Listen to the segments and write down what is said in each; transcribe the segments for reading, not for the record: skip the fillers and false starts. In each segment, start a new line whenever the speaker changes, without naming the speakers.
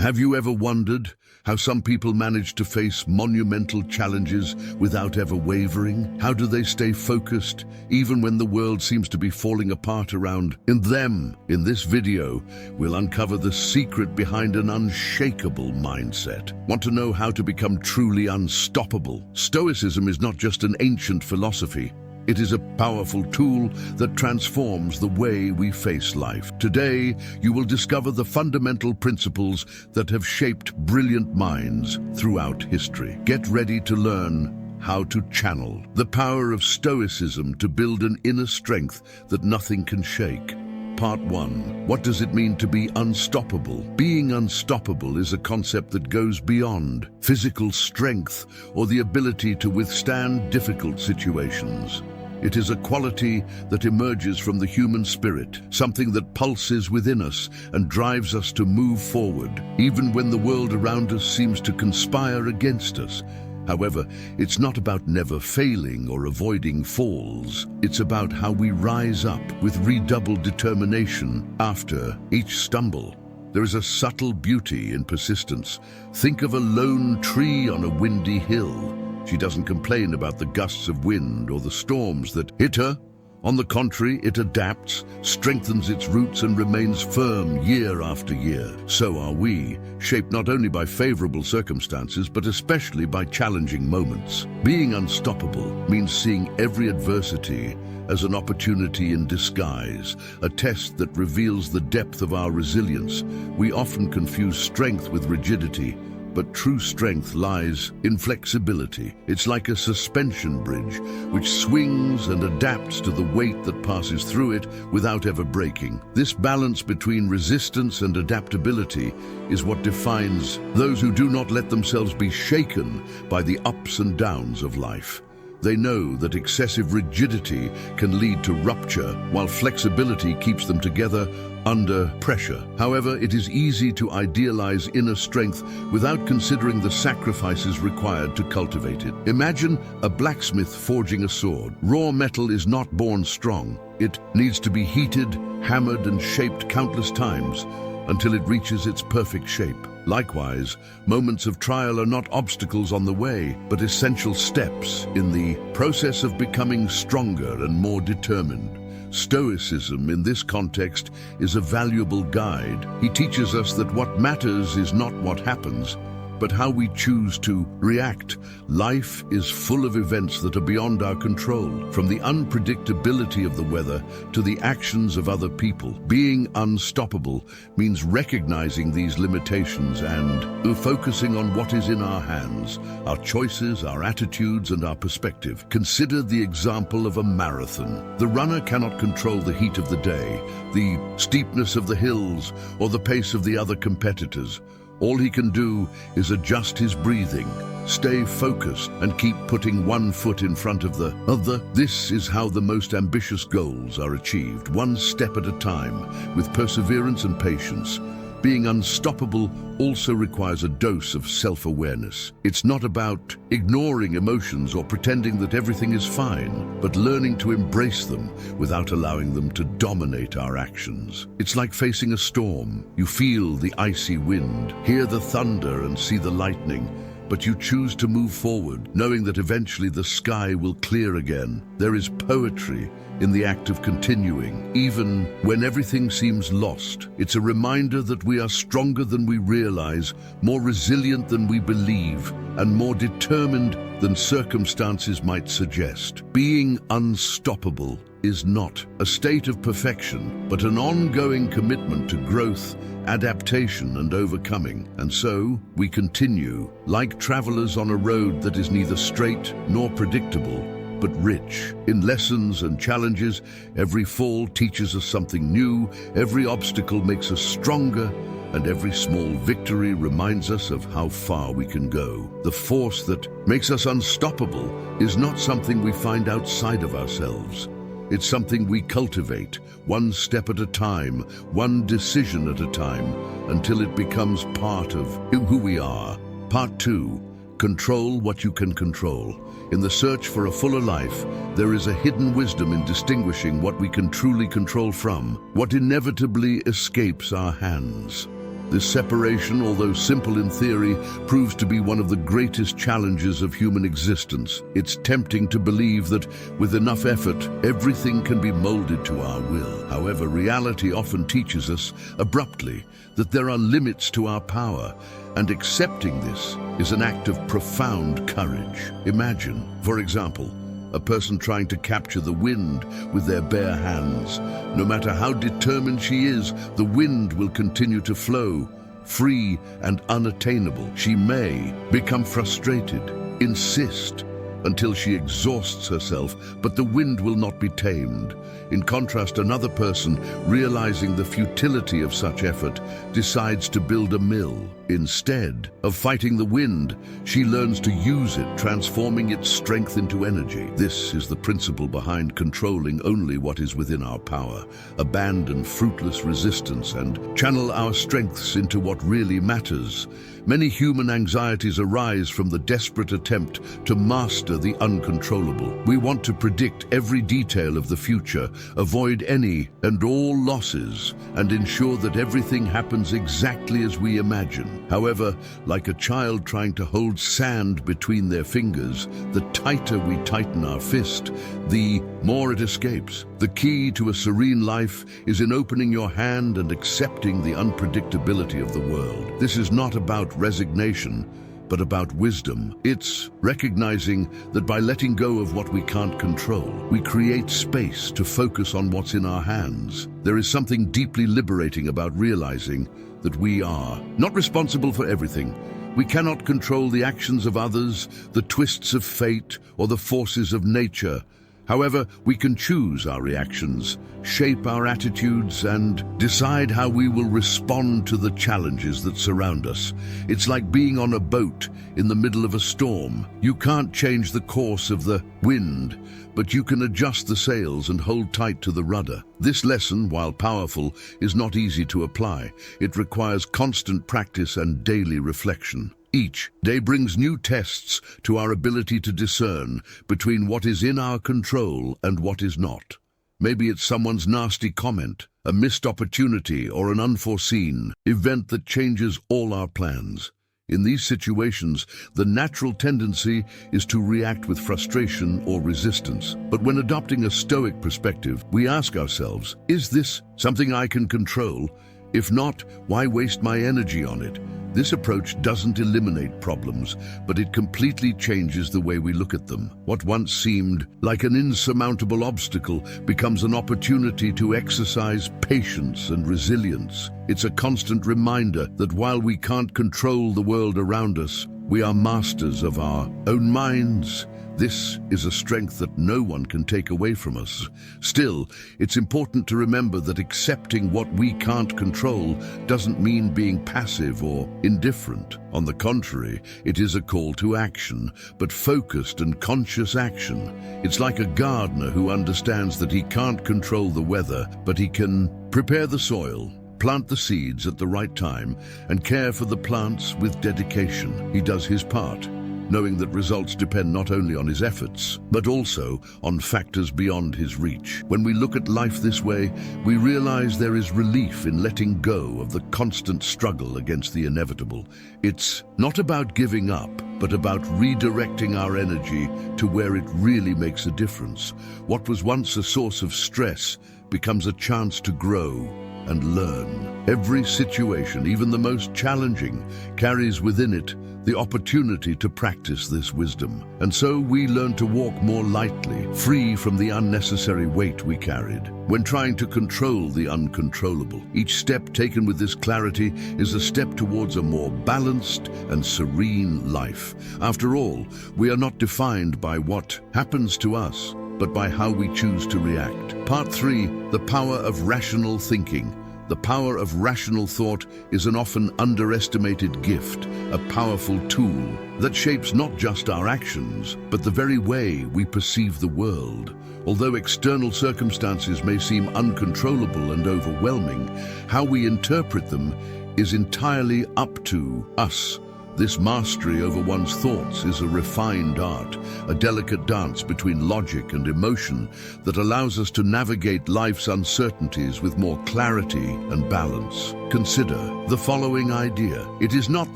Have you ever wondered how some people manage to face monumental challenges without ever wavering? How do they stay focused even when the world seems to be falling apart around them? In this video, we'll uncover the secret behind an unshakable mindset. Want to know how to become truly unstoppable? Stoicism is not just an ancient philosophy. It is a powerful tool that transforms the way we face life. Today, you will discover the fundamental principles that have shaped brilliant minds throughout history. Get ready to learn how to channel the power of Stoicism to build an inner strength that nothing can shake. Part 1. What does it mean to be unstoppable? Being unstoppable is a concept that goes beyond physical strength or the ability to withstand difficult situations. It is a quality that emerges from the human spirit, something that pulses within us and drives us to move forward, even when the world around us seems to conspire against us. However, it's not about never failing or avoiding falls. It's about how we rise up with redoubled determination after each stumble. There is a subtle beauty in persistence. Think of a lone tree on a windy hill. She doesn't complain about the gusts of wind or the storms that hit her. On the contrary, it adapts, strengthens its roots, and remains firm year after year. So are we, shaped not only by favorable circumstances, but especially by challenging moments. Being unstoppable means seeing every adversity as an opportunity in disguise, a test that reveals the depth of our resilience. We often confuse strength with rigidity, but true strength lies in flexibility. It's like a suspension bridge, which swings and adapts to the weight that passes through it without ever breaking. This balance between resistance and adaptability is what defines those who do not let themselves be shaken by the ups and downs of life. They know that excessive rigidity can lead to rupture, while flexibility keeps them together under pressure. However, it is easy to idealize inner strength without considering the sacrifices required to cultivate it. Imagine a blacksmith forging a sword. Raw metal is not born strong. It needs to be heated, hammered, and shaped countless times until it reaches its perfect shape. Likewise, moments of trial are not obstacles on the way, but essential steps in the process of becoming stronger and more determined. Stoicism, in this context, is a valuable guide. He teaches us that what matters is not what happens, but how we choose to react. Life is full of events that are beyond our control, from the unpredictability of the weather to the actions of other people. Being unstoppable means recognizing these limitations and focusing on what is in our hands, our choices, our attitudes, and our perspective. Consider the example of a marathon. The runner cannot control the heat of the day, the steepness of the hills, or the pace of the other competitors. All he can do is adjust his breathing, stay focused, and keep putting one foot in front of the other. This is how the most ambitious goals are achieved, one step at a time, with perseverance and patience. Being unstoppable also requires a dose of self-awareness. It's not about ignoring emotions or pretending that everything is fine, but learning to embrace them without allowing them to dominate our actions. It's like facing a storm. You feel the icy wind, hear the thunder, and see the lightning, but you choose to move forward, knowing that eventually the sky will clear again. There is poetry in the act of continuing, even when everything seems lost. It's a reminder that we are stronger than we realize, more resilient than we believe, and more determined than circumstances might suggest. Being unstoppable is not a state of perfection, but an ongoing commitment to growth, adaptation, and overcoming. And so, we continue, like travelers on a road that is neither straight nor predictable, but rich in lessons and challenges. Every fall teaches us something new, every obstacle makes us stronger, and every small victory reminds us of how far we can go. The force that makes us unstoppable is not something we find outside of ourselves. It's something we cultivate, one step at a time, one decision at a time, until it becomes part of who we are. Part 2. Control what you can control. In the search for a fuller life, there is a hidden wisdom in distinguishing what we can truly control from what inevitably escapes our hands. This separation, although simple in theory, proves to be one of the greatest challenges of human existence. It's tempting to believe that with enough effort, everything can be molded to our will. However, reality often teaches us abruptly that there are limits to our power, and accepting this is an act of profound courage. Imagine, for example, a person trying to capture the wind with their bare hands. No matter how determined she is, the wind will continue to flow, free and unattainable. She may become frustrated, insist, until she exhausts herself, but the wind will not be tamed. In contrast, another person, realizing the futility of such effort, decides to build a mill. Instead of fighting the wind, she learns to use it, transforming its strength into energy. This is the principle behind controlling only what is within our power. Abandon fruitless resistance and channel our strengths into what really matters. Many human anxieties arise from the desperate attempt to master the uncontrollable. We want to predict every detail of the future, avoid any and all losses, and ensure that everything happens exactly as we imagine. However, like a child trying to hold sand between their fingers, the tighter we tighten our fist, the more it escapes. The key to a serene life is in opening your hand and accepting the unpredictability of the world. This is not about resignation, but about wisdom. It's recognizing that by letting go of what we can't control, we create space to focus on what's in our hands. There is something deeply liberating about realizing that we are not responsible for everything. We cannot control the actions of others, the twists of fate, or the forces of nature. However, we can choose our reactions, shape our attitudes, and decide how we will respond to the challenges that surround us. It's like being on a boat in the middle of a storm. You can't change the course of the wind, but you can adjust the sails and hold tight to the rudder. This lesson, while powerful, is not easy to apply. It requires constant practice and daily reflection. Each day brings new tests to our ability to discern between what is in our control and what is not. Maybe it's someone's nasty comment, a missed opportunity, or an unforeseen event that changes all our plans. In these situations, the natural tendency is to react with frustration or resistance. But when adopting a Stoic perspective, we ask ourselves, is this something I can control? If not, why waste my energy on it? This approach doesn't eliminate problems, but it completely changes the way we look at them. What once seemed like an insurmountable obstacle becomes an opportunity to exercise patience and resilience. It's a constant reminder that while we can't control the world around us, we are masters of our own minds. This is a strength that no one can take away from us. Still, it's important to remember that accepting what we can't control doesn't mean being passive or indifferent. On the contrary, it is a call to action, but focused and conscious action. It's like a gardener who understands that he can't control the weather, but he can prepare the soil, plant the seeds at the right time, and care for the plants with dedication. He does his part, knowing that results depend not only on his efforts, but also on factors beyond his reach. When we look at life this way, we realize there is relief in letting go of the constant struggle against the inevitable. It's not about giving up, but about redirecting our energy to where it really makes a difference. What was once a source of stress becomes a chance to grow and learn. Every situation, even the most challenging, carries within it the opportunity to practice this wisdom. And so we learn to walk more lightly, free from the unnecessary weight we carried. When trying to control the uncontrollable, each step taken with this clarity is a step towards a more balanced and serene life. After all, we are not defined by what happens to us, but by how we choose to react. Part 3, the power of rational thinking. The power of rational thought is an often underestimated gift, a powerful tool that shapes not just our actions, but the very way we perceive the world. Although external circumstances may seem uncontrollable and overwhelming, how we interpret them is entirely up to us. This mastery over one's thoughts is a refined art, a delicate dance between logic and emotion that allows us to navigate life's uncertainties with more clarity and balance. Consider the following idea. It is not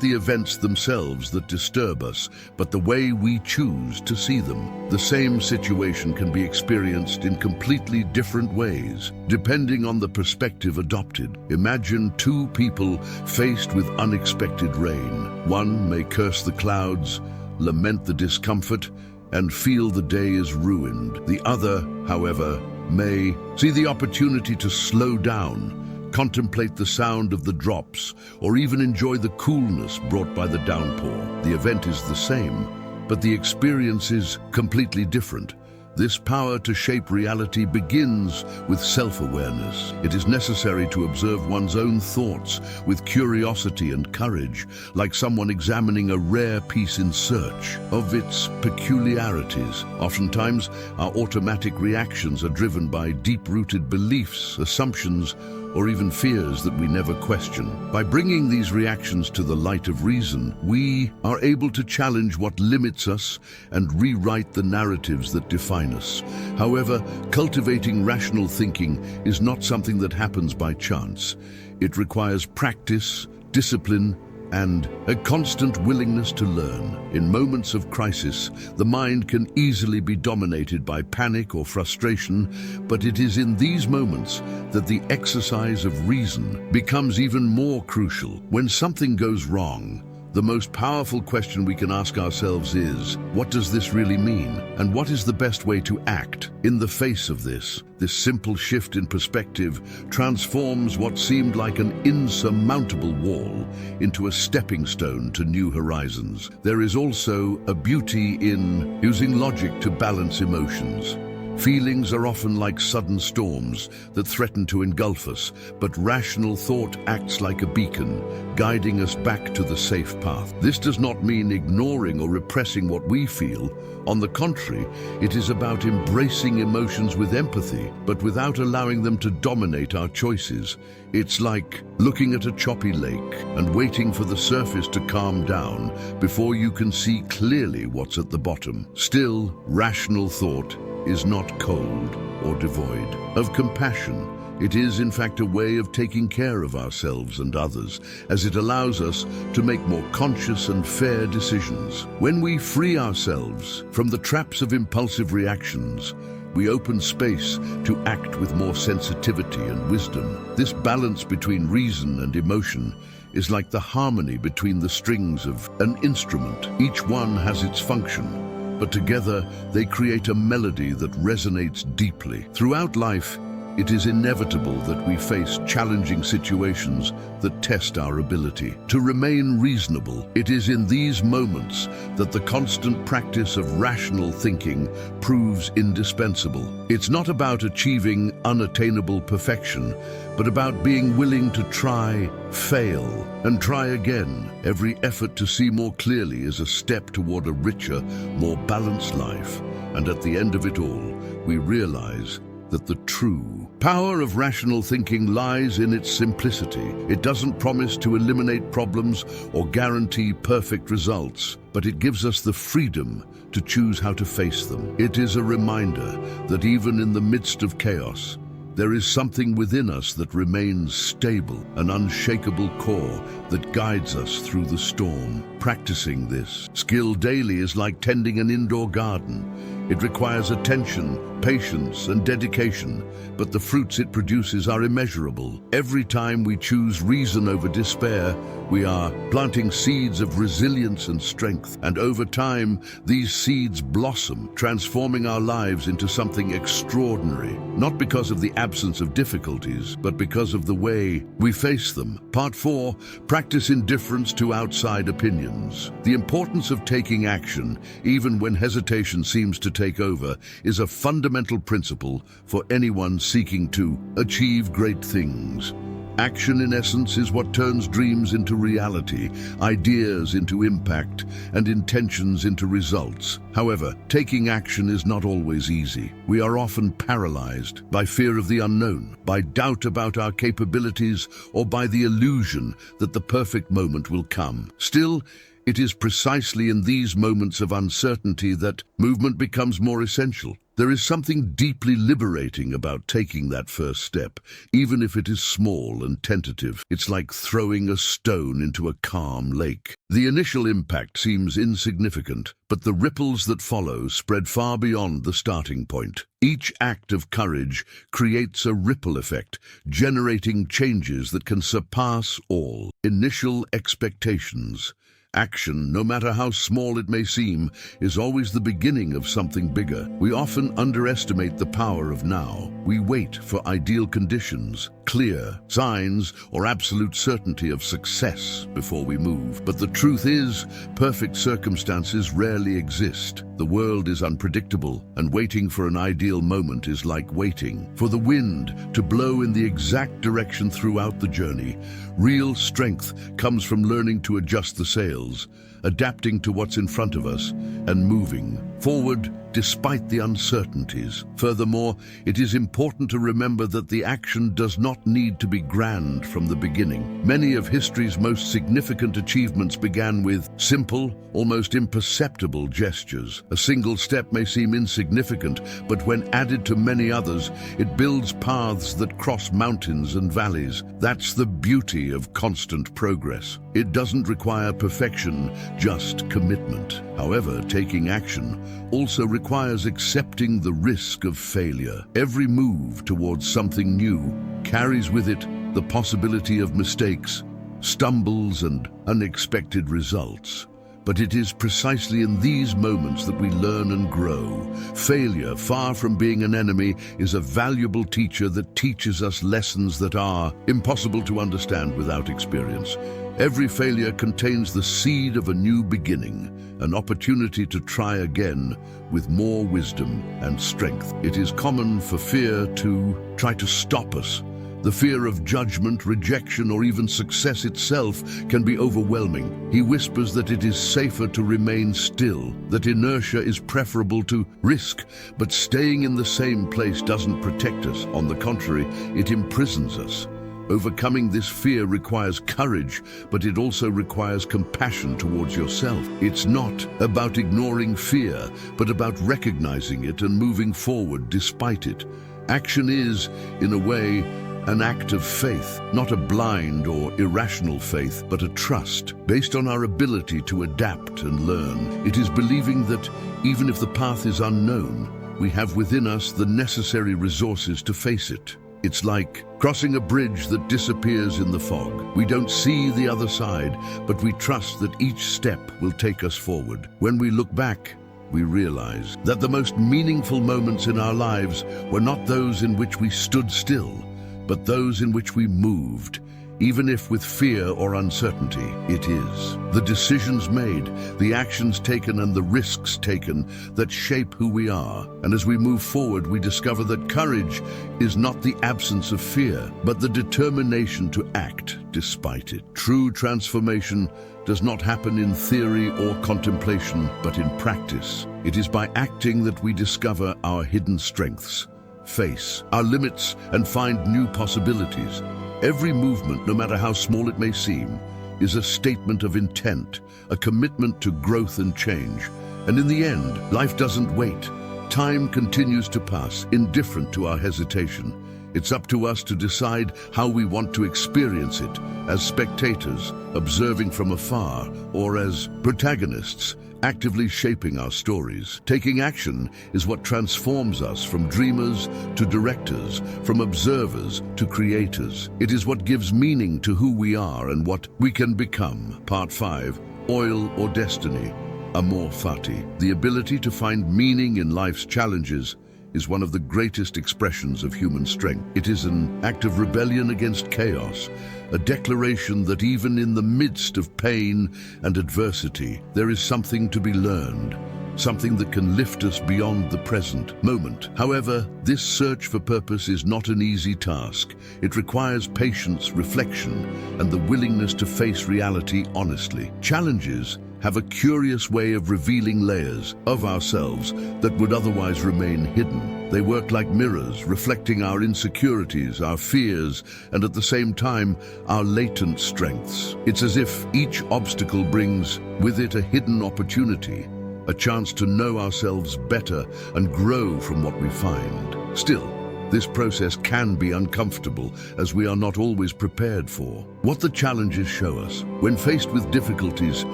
the events themselves that disturb us, but the way we choose to see them. The same situation can be experienced in completely different ways, depending on the perspective adopted. Imagine two people faced with unexpected rain. One may curse the clouds, lament the discomfort, and feel the day is ruined. The other, however, may see the opportunity to slow down, contemplate the sound of the drops, or even enjoy the coolness brought by the downpour. The event is the same, but the experience is completely different. This power to shape reality begins with self-awareness. It is necessary to observe one's own thoughts with curiosity and courage, like someone examining a rare piece in search of its peculiarities. Oftentimes, our automatic reactions are driven by deep-rooted beliefs, assumptions, or even fears that we never question. By bringing these reactions to the light of reason, we are able to challenge what limits us and rewrite the narratives that define us. However, cultivating rational thinking is not something that happens by chance. It requires practice, discipline, and a constant willingness to learn. In moments of crisis, the mind can easily be dominated by panic or frustration, but it is in these moments that the exercise of reason becomes even more crucial. When something goes wrong, the most powerful question we can ask ourselves is, what does this really mean? And what is the best way to act in the face of this? This simple shift in perspective transforms what seemed like an insurmountable wall into a stepping stone to new horizons. There is also a beauty in using logic to balance emotions. Feelings are often like sudden storms that threaten to engulf us, but rational thought acts like a beacon, guiding us back to the safe path. This does not mean ignoring or repressing what we feel. On the contrary, it is about embracing emotions with empathy, but without allowing them to dominate our choices. It's like looking at a choppy lake and waiting for the surface to calm down before you can see clearly what's at the bottom. Still, rational thought is not cold or devoid of compassion. It is, in fact, a way of taking care of ourselves and others, as it allows us to make more conscious and fair decisions. When we free ourselves from the traps of impulsive reactions, we open space to act with more sensitivity and wisdom. This balance between reason and emotion is like the harmony between the strings of an instrument. Each one has its function, but together they create a melody that resonates deeply. Throughout life, it is inevitable that we face challenging situations that test our ability to remain reasonable. It is in these moments that the constant practice of rational thinking proves indispensable. It's not about achieving unattainable perfection, but about being willing to try, fail, and try again. Every effort to see more clearly is a step toward a richer, more balanced life. And at the end of it all, we realize that the true power of rational thinking lies in its simplicity. It doesn't promise to eliminate problems or guarantee perfect results, but it gives us the freedom to choose how to face them. It is a reminder that even in the midst of chaos, there is something within us that remains stable, an unshakable core that guides us through the storm. Practicing this skill daily is like tending an indoor garden. It requires attention, patience, and dedication, but the fruits it produces are immeasurable. Every time we choose reason over despair, we are planting seeds of resilience and strength. And over time, these seeds blossom, transforming our lives into something extraordinary, not because of the absence of difficulties, but because of the way we face them. Part 4, practice indifference to outside opinions. The importance of taking action, even when hesitation seems to take over, is a fundamental principle for anyone seeking to achieve great things. Action, in essence, is what turns dreams into reality, ideas into impact, and intentions into results. However, taking action is not always easy. We are often paralyzed by fear of the unknown, by doubt about our capabilities, or by the illusion that the perfect moment will come. Still, It is precisely in these moments of uncertainty that movement becomes more essential. There is something deeply liberating about taking that first step, even if it is small and tentative. It's like throwing a stone into a calm lake. The initial impact seems insignificant, but the ripples that follow spread far beyond the starting point. Each act of courage creates a ripple effect, generating changes that can surpass all initial expectations. Action, no matter how small it may seem, is always the beginning of something bigger. We often underestimate the power of now. We wait for ideal conditions, clear signs, or absolute certainty of success before we move. But the truth is, perfect circumstances rarely exist. The world is unpredictable, and waiting for an ideal moment is like waiting for the wind to blow in the exact direction throughout the journey. Real strength comes from learning to adjust the sails, adapting to what's in front of us, and moving forward despite the uncertainties. Furthermore, it is important to remember that the action does not need to be grand from the beginning. Many of history's most significant achievements began with simple, almost imperceptible gestures. A single step may seem insignificant, but when added to many others, it builds paths that cross mountains and valleys. That's the beauty of constant progress. It doesn't require perfection, just commitment. However, taking action also requires accepting the risk of failure. Every move towards something new carries with it the possibility of mistakes, stumbles, and unexpected results. But it is precisely in these moments that we learn and grow. Failure, far from being an enemy, is a valuable teacher that teaches us lessons that are impossible to understand without experience. Every failure contains the seed of a new beginning, an opportunity to try again with more wisdom and strength. It is common for fear to try to stop us. The fear of judgment, rejection, or even success itself can be overwhelming. He whispers that it is safer to remain still, that inertia is preferable to risk, but staying in the same place doesn't protect us. On the contrary, it imprisons us. Overcoming this fear requires courage, but it also requires compassion towards yourself. It's not about ignoring fear, but about recognizing it and moving forward despite it. Action is, in a way, an act of faith, not a blind or irrational faith, but a trust based on our ability to adapt and learn. It is believing that even if the path is unknown, we have within us the necessary resources to face it. It's like crossing a bridge that disappears in the fog. We don't see the other side, but we trust that each step will take us forward. When we look back, we realize that the most meaningful moments in our lives were not those in which we stood still, but those in which we moved, even if with fear or uncertainty. It is the decisions made, the actions taken, and the risks taken that shape who we are. And as we move forward, we discover that courage is not the absence of fear, but the determination to act despite it. True transformation does not happen in theory or contemplation, but in practice. It is by acting that we discover our hidden strengths, face our limits, and find new possibilities. Every movement, no matter how small it may seem, is a statement of intent, a commitment to growth and change. And in the end, life doesn't wait. Time continues to pass, indifferent to our hesitation. It's up to us to decide how we want to experience it, as spectators, observing from afar, or as protagonists, actively shaping our stories. Taking action is what transforms us from dreamers to directors, from observers to creators. It is what gives meaning to who we are and what we can become. Part 5, Oil or Destiny, Amor Fati. The ability to find meaning in life's challenges is one of the greatest expressions of human strength. It is an act of rebellion against chaos, a declaration that even in the midst of pain and adversity, there is something to be learned, something that can lift us beyond the present moment. However, this search for purpose is not an easy task. It requires patience, reflection, and the willingness to face reality honestly. Challenges have a curious way of revealing layers of ourselves that would otherwise remain hidden. They work like mirrors, reflecting our insecurities, our fears, and at the same time, our latent strengths. It's as if each obstacle brings with it a hidden opportunity, a chance to know ourselves better and grow from what we find. Still, this process can be uncomfortable, as we are not always prepared for. What the challenges show us: when faced with difficulties,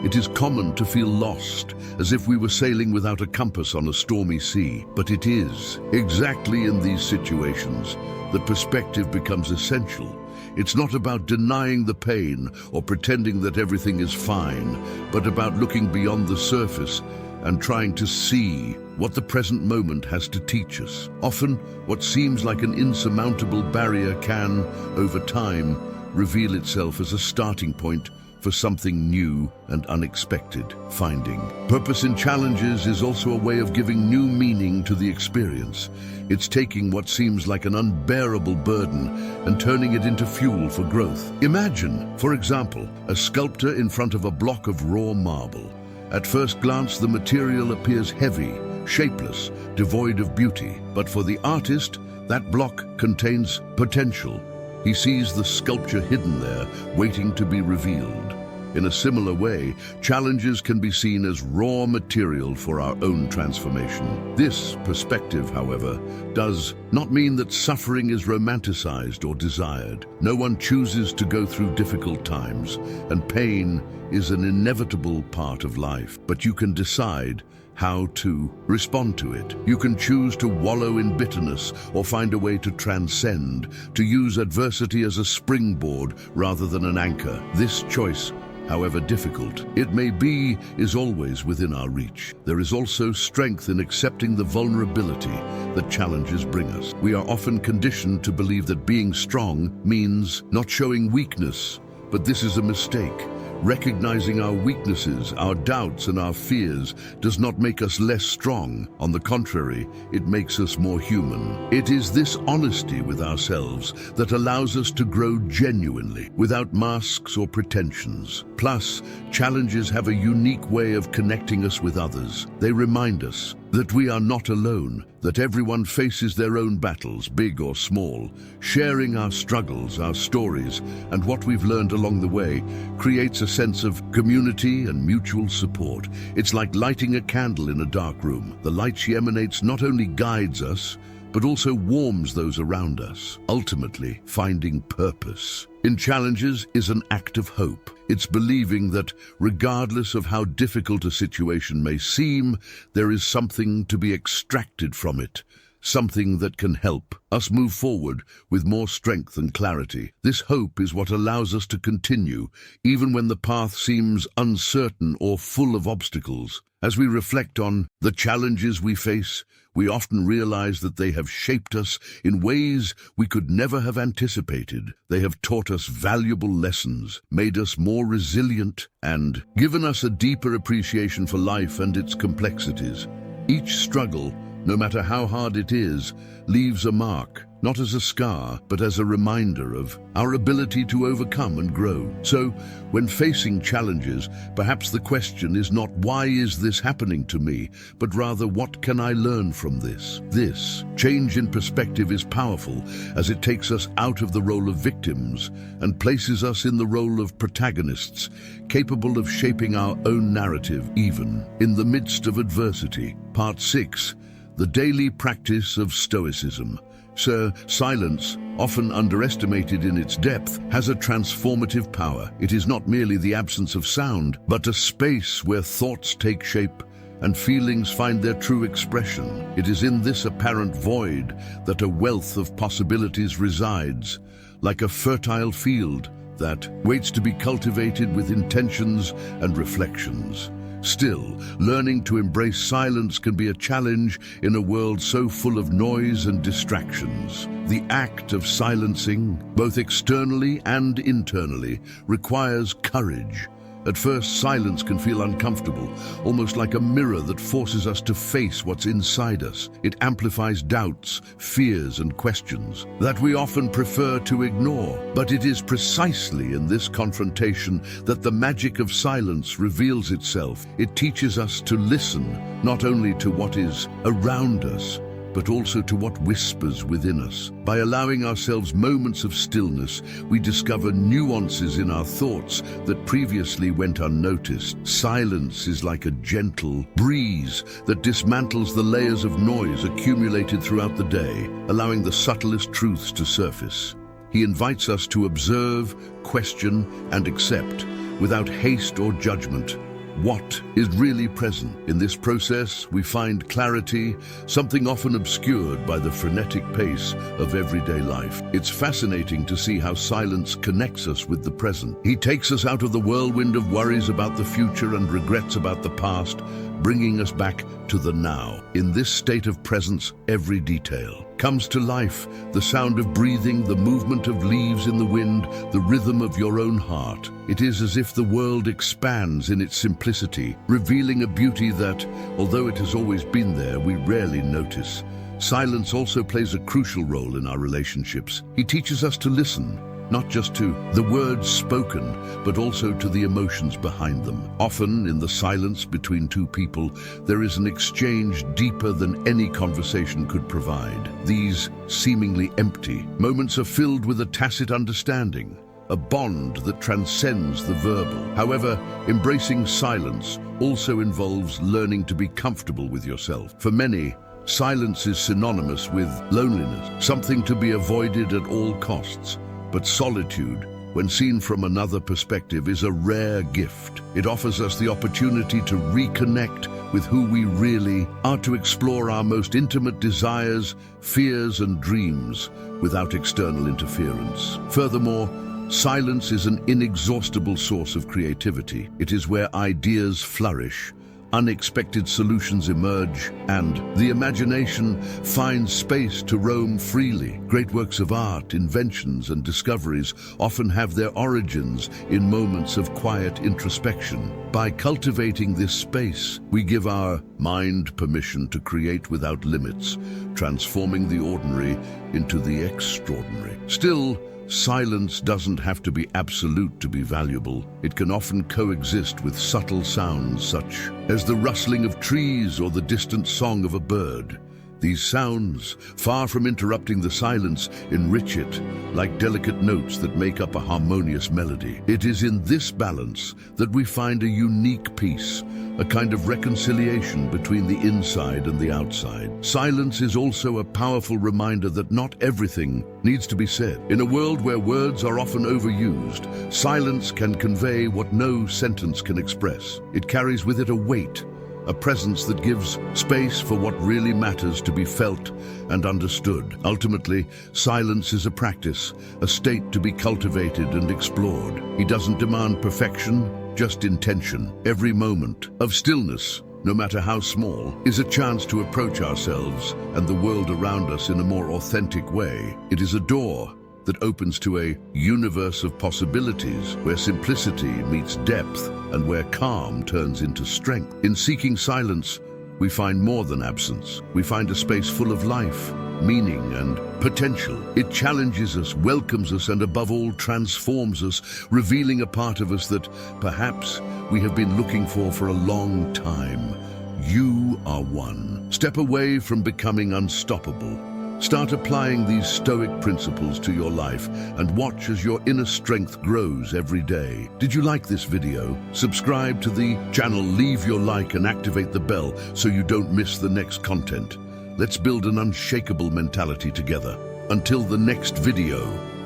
it is common to feel lost, as if we were sailing without a compass on a stormy sea. But it is exactly in these situations that perspective becomes essential. It's not about denying the pain or pretending that everything is fine, but about looking beyond the surface and trying to see what the present moment has to teach us. Often, what seems like an insurmountable barrier can, over time, reveal itself as a starting point for something new and unexpected. Finding purpose in challenges is also a way of giving new meaning to the experience. It's taking what seems like an unbearable burden and turning it into fuel for growth. Imagine, for example, a sculptor in front of a block of raw marble. At first glance, the material appears heavy, shapeless, devoid of beauty. But for the artist, that block contains potential. He sees the sculpture hidden there, waiting to be revealed. In a similar way, challenges can be seen as raw material for our own transformation. This perspective, however, does not mean that suffering is romanticized or desired. No one chooses to go through difficult times, and pain is an inevitable part of life. But you can decide how to respond to it. You can choose to wallow in bitterness or find a way to transcend, to use adversity as a springboard rather than an anchor. This choice, however difficult it may be, is always within our reach. There is also strength in accepting the vulnerability that challenges bring us. We are often conditioned to believe that being strong means not showing weakness, but this is a mistake. Recognizing our weaknesses, our doubts, and our fears does not make us less strong. On the contrary, it makes us more human. It is this honesty with ourselves that allows us to grow genuinely, without masks or pretensions. Plus, challenges have a unique way of connecting us with others. They remind us that we are not alone, that everyone faces their own battles, big or small. Sharing our struggles, our stories, and what we've learned along the way creates a sense of community and mutual support. It's like lighting a candle in a dark room. The light she emanates not only guides us, but also warms those around us. Ultimately, finding purpose in challenges is an act of hope. It's believing that, regardless of how difficult a situation may seem, there is something to be extracted from it, something that can help us move forward with more strength and clarity. This hope is what allows us to continue, even when the path seems uncertain or full of obstacles. As we reflect on the challenges we face, we often realize that they have shaped us in ways we could never have anticipated. They have taught us valuable lessons, made us more resilient, and given us a deeper appreciation for life and its complexities. Each struggle, no matter how hard it is, leaves a mark, not as a scar, but as a reminder of our ability to overcome and grow. So, when facing challenges, perhaps the question is not why is this happening to me, but rather what can I learn from this? This change in perspective is powerful, as it takes us out of the role of victims and places us in the role of protagonists, capable of shaping our own narrative even in the midst of adversity. Part 6. The daily practice of Stoicism. Silence, often underestimated in its depth, has a transformative power. It is not merely the absence of sound, but a space where thoughts take shape and feelings find their true expression. It is in this apparent void that a wealth of possibilities resides, like a fertile field that waits to be cultivated with intentions and reflections. Still, learning to embrace silence can be a challenge in a world so full of noise and distractions. The act of silencing, both externally and internally, requires courage, At first, silence can feel uncomfortable, almost like a mirror that forces us to face what's inside us. It amplifies doubts, fears, and questions that we often prefer to ignore. But it is precisely in this confrontation that the magic of silence reveals itself. It teaches us to listen, not only to what is around us, but also to what whispers within us. By allowing ourselves moments of stillness, we discover nuances in our thoughts that previously went unnoticed. Silence is like a gentle breeze that dismantles the layers of noise accumulated throughout the day, allowing the subtlest truths to surface. He invites us to observe, question, and accept, without haste or judgment, what is really present. In this process, we find clarity, something often obscured by the frenetic pace of everyday life. It's fascinating to see how silence connects us with the present. He takes us out of the whirlwind of worries about the future and regrets about the past, bringing us back to the now. In this state of presence, every detail comes to life. The sound of breathing, the movement of leaves in the wind, the rhythm of your own heart. It is as if the world expands in its simplicity, revealing a beauty that, although it has always been there, we rarely notice. Silence also plays a crucial role in our relationships. He teaches us to listen, not just to the words spoken, but also to the emotions behind them. Often, in the silence between two people, there is an exchange deeper than any conversation could provide. These seemingly empty moments are filled with a tacit understanding, a bond that transcends the verbal. However, embracing silence also involves learning to be comfortable with yourself. For many, silence is synonymous with loneliness, something to be avoided at all costs. But solitude, when seen from another perspective, is a rare gift. It offers us the opportunity to reconnect with who we really are, to explore our most intimate desires, fears, and dreams without external interference. Furthermore, silence is an inexhaustible source of creativity. It is where ideas flourish, unexpected solutions emerge, and the imagination finds space to roam freely. Great works of art, inventions, and discoveries often have their origins in moments of quiet introspection. By cultivating this space, we give our mind permission to create without limits, transforming the ordinary into the extraordinary. Still, silence doesn't have to be absolute to be valuable. It can often coexist with subtle sounds such as the rustling of trees or the distant song of a bird. These sounds, far from interrupting the silence, enrich it like delicate notes that make up a harmonious melody. It is in this balance that we find a unique peace, a kind of reconciliation between the inside and the outside. Silence is also a powerful reminder that not everything needs to be said. In a world where words are often overused, silence can convey what no sentence can express. It carries with it a weight, a presence that gives space for what really matters to be felt and understood. Ultimately, silence is a practice, a state to be cultivated and explored. He doesn't demand perfection, just intention. Every moment of stillness, no matter how small, is a chance to approach ourselves and the world around us in a more authentic way. It is a door that opens to a universe of possibilities where simplicity meets depth and where calm turns into strength. In seeking silence, we find more than absence. We find a space full of life, meaning, and potential. It challenges us, welcomes us, and above all, transforms us, revealing a part of us that perhaps we have been looking for a long time. You are one. Step away from becoming unstoppable. Start applying these Stoic principles to your life and watch as your inner strength grows every day. Did you like this video? Subscribe to the channel, leave your like and activate the bell so you don't miss the next content. Let's build an unshakable mentality together. Until the next video.